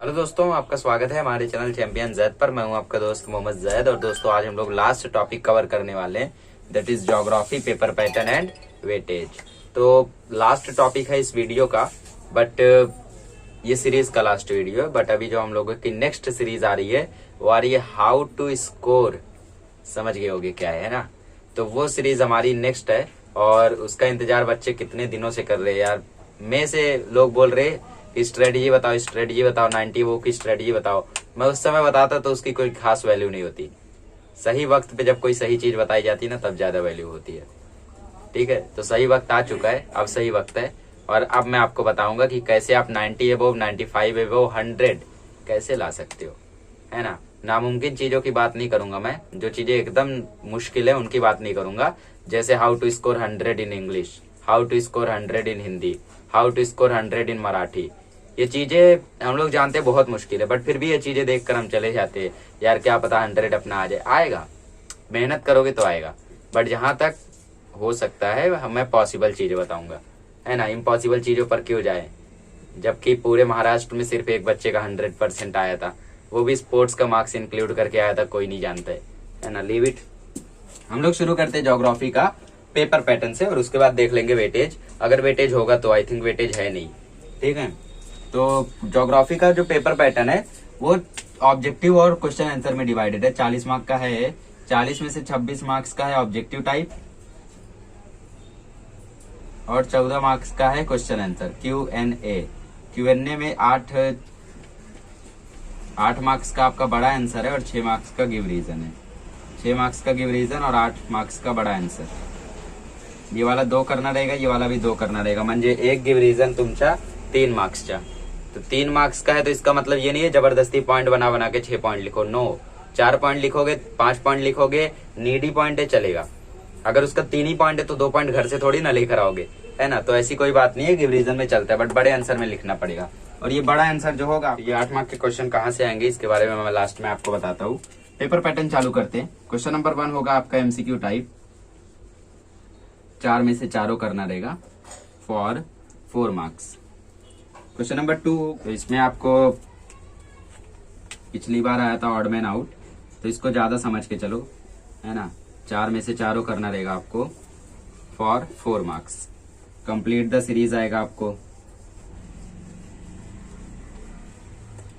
Hello दोस्तों, आपका स्वागत है हमारे चैनल चैंपियन जैद पर। मैं हूं आपका दोस्त मोहम्मद जैद। और दोस्तों आज हम लोग लास्ट टॉपिक कवर करने वाले हैं, that is geography paper pattern and weightage. तो लास्ट टॉपिक है इस वीडियो का, बट ये सीरीज का लास्ट वीडियो है। बट अभी जो हम लोगों की नेक्स्ट सीरीज आ रही है वो आ रही है हाउ टू स्कोर। समझ गए होगे क्या है ना। तो वो सीरीज हमारी नेक्स्ट है और उसका इंतजार बच्चे कितने दिनों से कर रहे हैं यार। में से लोग बोल रहे स्ट्रेटजी बताओ, स्ट्रेटजी बताओ, 90 वो की स्ट्रेटजी बताओ। मैं उस समय बताता तो उसकी कोई खास वैल्यू नहीं होती। सही वक्त पे जब कोई सही चीज बताई जाती है ना, तब ज्यादा वैल्यू होती है। ठीक है, तो सही वक्त आ चुका है, अब सही वक्त है। और अब मैं आपको बताऊंगा कि कैसे आप 90 एबोव, 95 एबोव, 100 कैसे ला सकते हो, है ना। नामुमकिन चीजों की बात नहीं करूंगा मैं, जो चीजें एकदम मुश्किल है उनकी बात नहीं करूंगा। जैसे how to score 100 in English, how to score 100 in Hindi, how to score 100 in Marathi. ये चीजें हम लोग जानते हैं बहुत मुश्किल है, बट फिर भी ये चीजें देखकर हम चले जाते हैं यार, क्या पता 100 अपना आ जाए। आएगा, मेहनत करोगे तो आएगा। बट जहां तक हो सकता है मैं पॉसिबल चीजें बताऊंगा, है ना। इम्पॉसिबल चीजों पर क्यों जाए, जबकि पूरे महाराष्ट्र में सिर्फ एक बच्चे का 100% आया था, वो भी स्पोर्ट्स का मार्क्स इंक्लूड करके आया था, कोई नहीं जानता है ना। Leave it. हम लोग शुरू करते हैं ज्योग्राफी का पेपर पैटर्न से और उसके बाद देख लेंगे वेटेज। अगर वेटेज होगा तो, आई थिंक वेटेज है नहीं, ठीक है। तो ज्योग्राफी का जो पेपर पैटर्न है वो ऑब्जेक्टिव और क्वेश्चन आंसर में डिवाइडेड है। 40 मार्क का है, 40 में से 26 मार्क्स का है ऑब्जेक्टिव टाइप और 14 मार्क्स का है क्वेश्चन आंसर Q&A। Q&A में 8 मार्क्स का आपका बड़ा आंसर है और 6 मार्क्स का गिव रीजन है। 6 मार्क्स का गिव रीजन और 8 मार्क्स का बड़ा आंसर। ये वाला 2 करना रहेगा, ये वाला भी 2 करना रहेगा, म्हणजे एक गिव रीजन तुमचा 3 मार्क्सचा। तो 3 मार्क्स का है तो इसका मतलब ये नहीं है जबरदस्ती पॉइंट बना बना के 6 पॉइंट लिखो। नो, 4 पॉइंट लिखोगे, 5 पॉइंट लिखोगे, नीडी पॉइंट है चलेगा। अगर उसका 3 ही पॉइंट है तो 2 पॉइंट घर से थोड़ी ना लेकर आओगे, है ना। तो ऐसी कोई बात नहीं है, गिव रीजन में चलता है, बट बड़े आंसर में लिखना पड़ेगा। और ये बड़ा आंसर जो होगा, ये 8 मार्क के क्वेश्चन कहाँ से आएंगे इसके बारे में मैं लास्ट में आपको बताता हूँ। पेपर पैटर्न चालू करते हैं। क्वेश्चन नंबर 1 होगा आपका एमसीक्यू टाइप, 4 में से चारों करना रहेगा फॉर 4 मार्क्स। क्वेश्चन नंबर 2, तो इसमें आपको पिछली बार आया था ऑड मैन आउट, तो इसको ज्यादा समझ के चलो, है ना। 4 में से चारों करना रहेगा आपको for 4 marks. Complete the series आएगा आपको,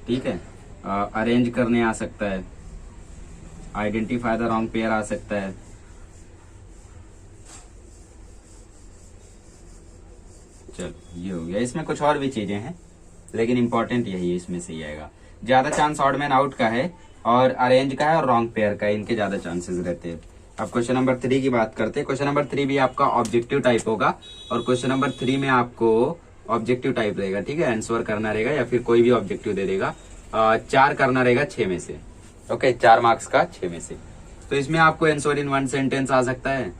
ठीक है। अरेंज करने आ सकता है, आइडेंटिफाई द रॉन्ग पेयर आ सकता है, चलो ये हो गया। इसमें कुछ और भी चीजें हैं लेकिन इंपॉर्टेंट यही है, इसमें से ही आएगा। ज्यादा चांस ऑड मैन आउट का है और अरेंज का है और रॉन्ग पेयर का है, इनके ज्यादा चांसेस रहते हैं। अब क्वेश्चन नंबर 3 की बात करते हैं। क्वेश्चन नंबर 3 भी आपका ऑब्जेक्टिव टाइप होगा और क्वेश्चन नंबर 3 में आपको ऑब्जेक्टिव टाइप रहेगा, ठीक है। आंसर करना रहेगा या फिर कोई भी ऑब्जेक्टिव दे देगा। 4 करना रहेगा 6 में से, ओके, 4 मार्क्स का 6 में से। तो इसमें आपको आंसर इन 1 सेंटेंस आ सकता है,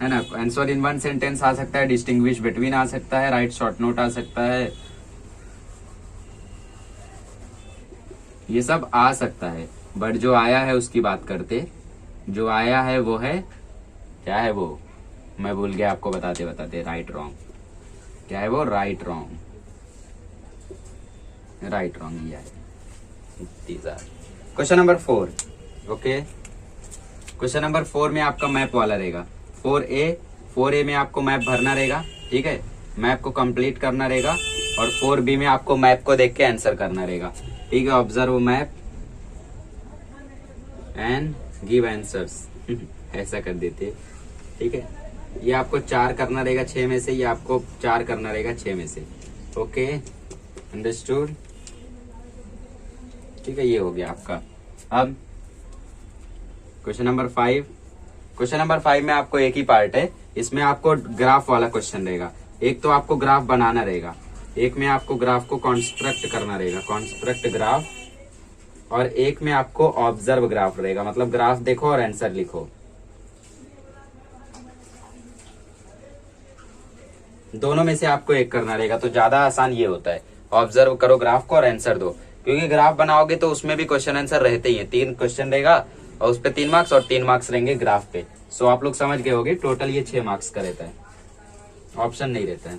है ना। आंसर इन 1 सेंटेंस आ सकता है, डिस्टिंग्विश बिटवीन आ सकता है, राइट शॉर्ट नोट आ सकता है, ये सब आ सकता है। बट जो आया है उसकी बात करते, जो आया है वो है, क्या है वो, मैं भूल गया आपको बताते बताते। राइट रॉन्ग, क्या है वो, राइट रॉन्ग, राइट रॉन्ग ये है। Question number 4, okay. Question number 4 में आपका मैप वाला रहेगा। 4A में आपको मैप भरना रहेगा, ठीक है। मैप को कंप्लीट करना रहेगा और 4B में आपको मैप को देख के आंसर करना रहेगा, ठीक है। Observe map and give answers ऐसा कर देते, ठीक है। ये आपको 4 करना रहेगा 6 में से, ये आपको 4 करना रहेगा 6 में से, ओके, अंडरस्टूड, ठीक है। ये हो गया आपका। अब क्वेश्चन नंबर 5। क्वेश्चन नंबर 5 में आपको एक ही पार्ट है, इसमें आपको ग्राफ वाला क्वेश्चन रहेगा। एक तो आपको ग्राफ बनाना रहेगा, एक में आपको ग्राफ को कॉन्स्ट्रक्ट करना रहेगा, कॉन्स्ट्रक्ट ग्राफ, और एक में आपको ऑब्जर्व ग्राफ रहेगा, मतलब ग्राफ देखो और आंसर लिखो। दोनों में से आपको एक करना रहेगा, तो ज्यादा आसान ये होता है, ऑब्जर्व करो ग्राफ को और आंसर दो। क्योंकि ग्राफ बनाओगे तो उसमें भी क्वेश्चन आंसर रहते ही है, 3 क्वेश्चन रहेगा और उस पे 3 मार्क्स और 3 मार्क्स रहेंगे ग्राफ पे। सो आप लोग समझ गए होगे, टोटल ये 6 मार्क्स का रहता है। ऑप्शन नहीं रहता है,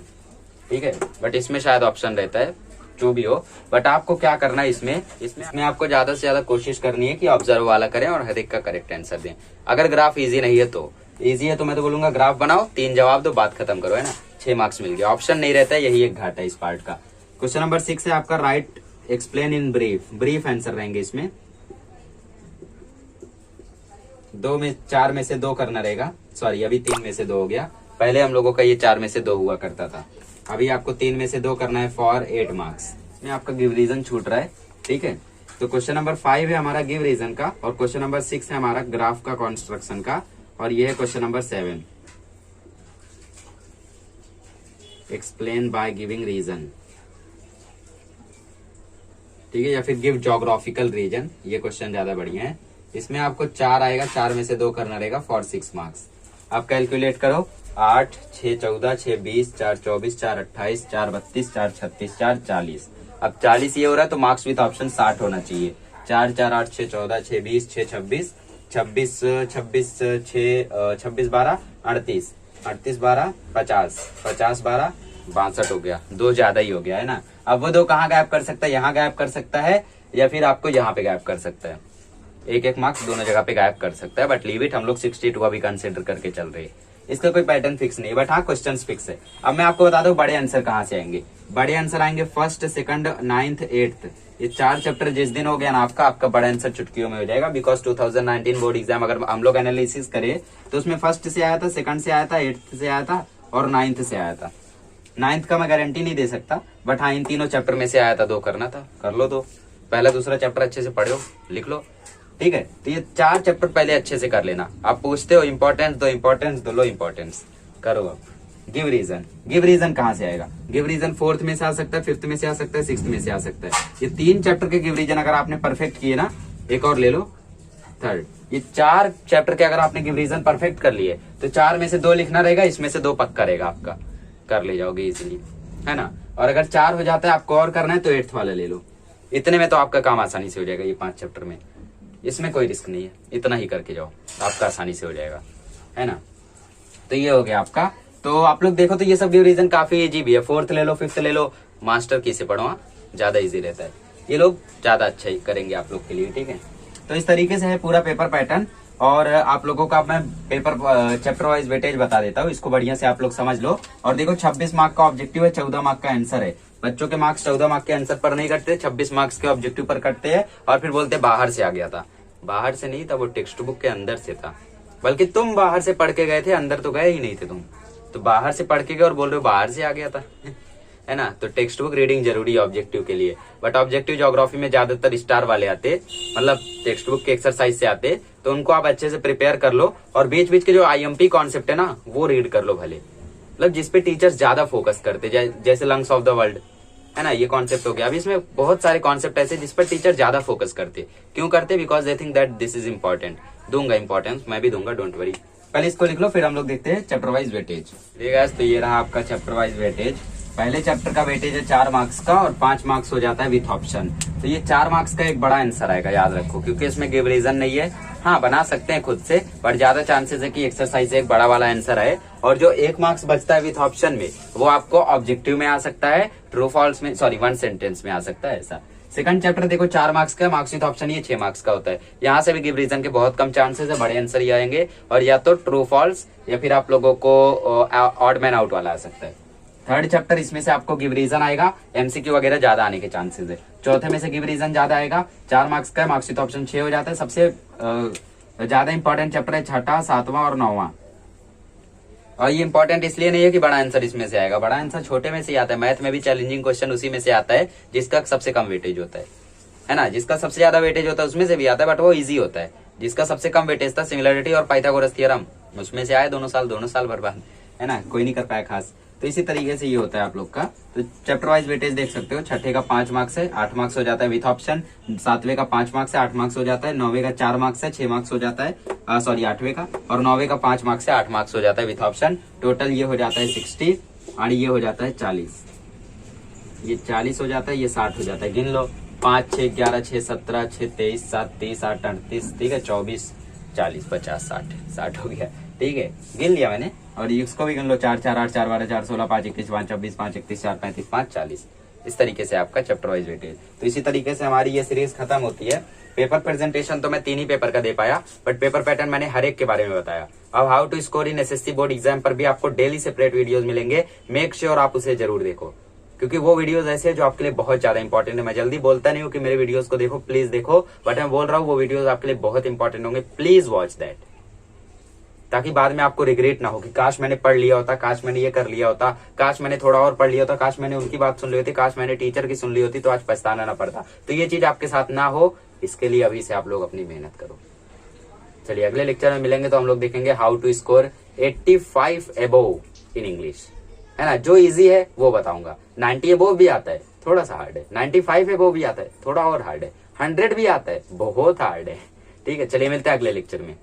ठीक है, बट इसमें शायद ऑप्शन रहता है, जो भी हो। बट आपको क्या करना है इसमें आपको ज्यादा से ज्यादा कोशिश करनी है कि ऑब्जर्व वाला करें और हर एक का करेक्ट आंसर दें। अगर ग्राफ इजी नहीं है तो, इजी है तो मैं तो बोलूंगा ग्राफ बनाओ, 3 जवाब दो, बात खत्म करो, है ना, 6 मार्क्स मिल गया। ऑप्शन नहीं रहता है, यही एक घाटा है इस पार्ट का। क्वेश्चन नंबर 6 है आपका, right explain in brief, brief answer रहेंगे इसमें। 4 में से 2 करना रहेगा, सॉरी अभी 3 में से 2 हो गया, पहले हम लोगों का ये 4 में से 2 हुआ करता था, अभी आपको 3 में से 2 करना है फॉर 8 मार्क्स। इसमें आपका गिव रीजन छूट रहा है, ठीक है। तो क्वेश्चन नंबर 5 है हमारा गिव रीजन का, और क्वेश्चन नंबर 6 है हमारा ग्राफ का कॉन्स्ट्रक्शन का, और ये है question number 7, explain by giving reason, ठीक है, या फिर गिव ज्योग्राफिकल रीजन, ये क्वेश्चन ज्यादा बढ़िया है। इसमें आपको 4 आएगा, 4 में से 2 करना रहेगा फॉर 6 मार्क्स। आप कैलकुलेट करो, 8 6 14 6 20 4 24 4 28 4 32 4 36 4 40। अब 40 ये हो रहा है तो मार्क्स विद ऑप्शन 60 होना चाहिए। 4 4 8 6 14 6 20 6 26 26 26 6 26 12 38 38 12 50 50 12 62 हो गया, 2 ज्यादा ही हो गया है ना। अब वो 2 कहाँ गायब कर सकता है, यहाँ गायब कर सकता है, या फिर आपको यहाँ पे गायब कर सकता है। 1 मार्क्स दोनों जगह पे गायब कर सकता है, बट लीव इट, हम लोग 62 अभी कंसिडर करके चल रहे हैं। इसका कोई पैटर्न फिक्स नहीं है, बट हाँ क्वेश्चन फिक्स है। अब मैं आपको बता दूं बड़े आंसर कहाँ से आएंगे। बड़े आंसर आएंगे फर्स्ट, सेकंड, 9th, 8th, ये 4 चैप्टर जिस दिन हो गया ना आपका बड़ा आंसर चुटकियों में हो जाएगा। बिकॉज 2019 बोर्ड एग्जाम अगर हम लोग एनालिसिस करें तो उसमें फर्स्ट से आया था, सेकंड से आया था, 8th से आया था और 9th से आया था। 9th का मैं गारंटी नहीं दे सकता, बट हाँ इन तीनों चैप्टर में से आया था, 2 करना था, कर लो 2। पहला दूसरा चैप्टर अच्छे से पढ़ो, लिख लो, ठीक है। तो ये 4 चैप्टर पहले अच्छे से कर लेना। आप पूछते हो इंपॉर्टेंस दो, इंपॉर्टेंस दो, लो इंपॉर्टेंस करो। अब गिव रीजन, गिव रीजन कहाँ से आएगा? गिव रीजन 4th में से आ सकता है, 5th में से आ सकता है, 6th में से आ सकता है। ये 3 चैप्टर के गिव रीजन अगर आपने परफेक्ट किए ना, एक और ले लो 3rd, ये 4 चैप्टर के अगर आपने गिव रीजन परफेक्ट कर लिए तो 4 में से 2 लिखना रहेगा, इसमें से 2 पक्का रहेगा आपका, कर ले जाओगे इजिली, है ना। और अगर 4 हो जाता है आपको और करना है तो 8th वाला ले लो। इतने में तो आपका काम आसानी से हो जाएगा, ये 5 चैप्टर में, इसमें कोई रिस्क नहीं है, इतना ही करके जाओ, आपका आसानी से हो जाएगा, है ना। तो ये हो गया आपका। तो आप लोग देखो तो ये सब रीजन काफी इजी भी है। 4th ले लो, 5th ले लो, मास्टर की से पढ़ो, ज्यादा इजी रहता है, ये लोग ज्यादा अच्छा ही करेंगे आप लोग के लिए, ठीक है। तो इस तरीके से है पूरा पेपर पैटर्न, और आप लोगों का मैं पेपर चैप्टर वाइज वेटेज बता देता हूँ, इसको बढ़िया से आप लोग समझ लो। और देखो 26 मार्क का ऑब्जेक्टिव है, 14 मार्क का आंसर है। बच्चों के मार्क्स 14 मार्क के आंसर पर नहीं कटते, 26 मार्क्स के ऑब्जेक्टिव पर कटते हैं, और फिर बोलते बाहर से आ गया था। बाहर से नहीं था, वो टेक्स्ट बुक के अंदर से था, बल्कि तुम बाहर से पढ़ के गए थे, अंदर तो गए ही नहीं थे तुम, तो बाहर से पढ़ के गए और बोल रहे हो बाहर से आ गया था है ना। तो टेक्स्ट बुक रीडिंग जरूरी है ऑब्जेक्टिव के लिए, बट ऑब्जेक्टिव ज्योग्राफी में ज्यादातर स्टार वाले आते, मतलब टेक्स्ट बुक के एक्सरसाइज से आते, तो उनको आप अच्छे से प्रिपेयर कर लो, और बीच बीच के जो IMP कॉन्सेप्ट है ना वो रीड कर लो भले, मतलब जिसपे टीचर्स ज्यादा फोकस करते, जैसे लंग्स ऑफ द वर्ल्ड, है ना, ये कॉन्सेप्ट हो गया। अभी इसमें बहुत सारे कॉन्सेप्ट ऐसे जिस पर टीचर ज्यादा फोकस करते, क्यों करते? Because they think that this is important. दूंगा इंपॉर्टेंस, मैं भी दूंगा, डोंट वरी। पहले इसको लिख लो, फिर हम लोग देखते हैं चैप्टर वाइज वेटेज। तो ये रहा आपका चैप्टर वाइज वेटेज। पहले चैप्टर का वेटेज है 4 मार्क्स का, और 5 मार्क्स हो जाता है विथ ऑप्शन। तो ये 4 मार्क्स का एक बड़ा आंसर आएगा, याद रखो, क्योंकि इसमें गिव रीजन नहीं है। हाँ बना सकते हैं खुद से, बट ज्यादा चांसेस है कि एक्सरसाइज से एक बड़ा वाला आंसर आए। और जो 1 मार्क्स बचता है विथ ऑप्शन में, वो आपको ऑब्जेक्टिव में आ सकता है, ट्रू फॉल्स में, सॉरी 1 सेंटेंस में आ सकता है, ऐसा। सेकंड चैप्टर देखो 4 मार्क्स का, मार्क्स विथ ऑप्शन ये 6 मार्क्स का होता है। यहाँ से भी गिव रीजन के बहुत कम चांसेस है, बड़े आंसर ही आएंगे, और या तो ट्रू फॉल्स या फिर आप लोगों को ऑड मैन आउट वाला आ सकता है। थर्ड चैप्टर इसमें से आपको गिव रीजन आएगा, MCQ वगैरह ज्यादा आने के चांसेस है। चौथे में से गिव रीजन ज्यादा आएगा, 4 मार्क्स का, मार्क्स विथ ऑप्शन 6 हो जाता है। सबसे ज्यादा इंपॉर्टेंट चैप्टर है 6ठा, 7वां और 9वां। और ये इंपॉर्टेंट इसलिए नहीं है कि बड़ा आंसर इसमें से आएगा, बड़ा आंसर छोटे में से ही आता है। मैथ में भी चैलेंजिंग क्वेश्चन उसी में से आता है जिसका सबसे कम वेटेज होता है ना। जिसका सबसे ज्यादा वेटेज होता है उसमें से भी आता है, बट वो इजी होता है। जिसका सबसे कम वेटेज था सिमिलरिटी और पाइथागोरस थ्योरम, उसमें से आए दोनों साल बर्बाद, है ना, कोई नहीं कर पाया खास। तो इसी तरीके से ये होता है आप लोग का। तो चैप्टर वाइज वेटेज देख सकते हो, 6ठे का 5 मार्क्स है, 8 मार्क्स हो जाता है विथ ऑप्शन। 7वें का 5 मार्क्स है, 8 मार्क्स हो जाता है। 9वें का 4 मार्क्स है, 6 मार्क्स हो जाता है, सॉरी 8वें का। और 9वें का 5 मार्क्स है, 8 मार्क्स हो जाता है विथ ऑप्शन। टोटल ये हो जाता है 60, और ये हो जाता है 40। ये 40 हो जाता है, ये 60 हो जाता है। गिन लो, 5 6 11 6 17 6 23 7 23 8 38, ठीक है, 24 40 50 60 हो गया, ठीक है, गिन लिया मैंने। और इसको भी गिन लो, 4 4 8 4 12 4 16 5 21 5 26 5 31 4 35 5 40। इस तरीके से आपका चैप्टर वाइज वेटेज। तो इसी तरीके से हमारी ये सीरीज खत्म होती है। पेपर प्रेजेंटेशन तो मैं 3 ही पेपर का दे पाया, बट पेपर पैटर्न मैंने हर एक के बारे में बताया। अब how to score in SSC board exam पर भी आपको डेली सेपरेट वीडियोस मिलेंगे, मेक श्योर आप उसे जरूर देखो, क्योंकि वो वीडियोस ऐसे हैं जो आपके लिए बहुत ज्यादा इंपॉर्टेंट है। मैं जल्दी बोलता नहीं हूँ कि मेरे वीडियोस को देखो, प्लीज देखो, बट मैं बोल रहा हूँ वो वीडियोस आपके लिए बहुत इंपॉर्टेंट होंगे, प्लीज वॉच दैट, ताकि बाद में आपको रिग्रेट ना हो कि काश मैंने पढ़ लिया होता, काश मैंने ये कर लिया होता, काश मैंने थोड़ा और पढ़ लिया होता, काश मैंने उनकी बात सुन ली होती, काश मैंने टीचर की सुन ली होती, तो आज पछताना ना पड़ता। तो ये चीज आपके साथ ना हो, इसके लिए अभी से आप लोग अपनी मेहनत करो। चलिए अगले लेक्चर में मिलेंगे, तो हम लोग देखेंगे how to score 85 above in English, है ना। जो इजी है वो बताऊंगा, 90 अबोव भी आता है, थोड़ा सा हार्ड है, 95 अबोव भी आता है, थोड़ा और हार्ड है, 100 भी आता है, बहुत हार्ड है। ठीक है, चलिए मिलते हैं अगले लेक्चर में।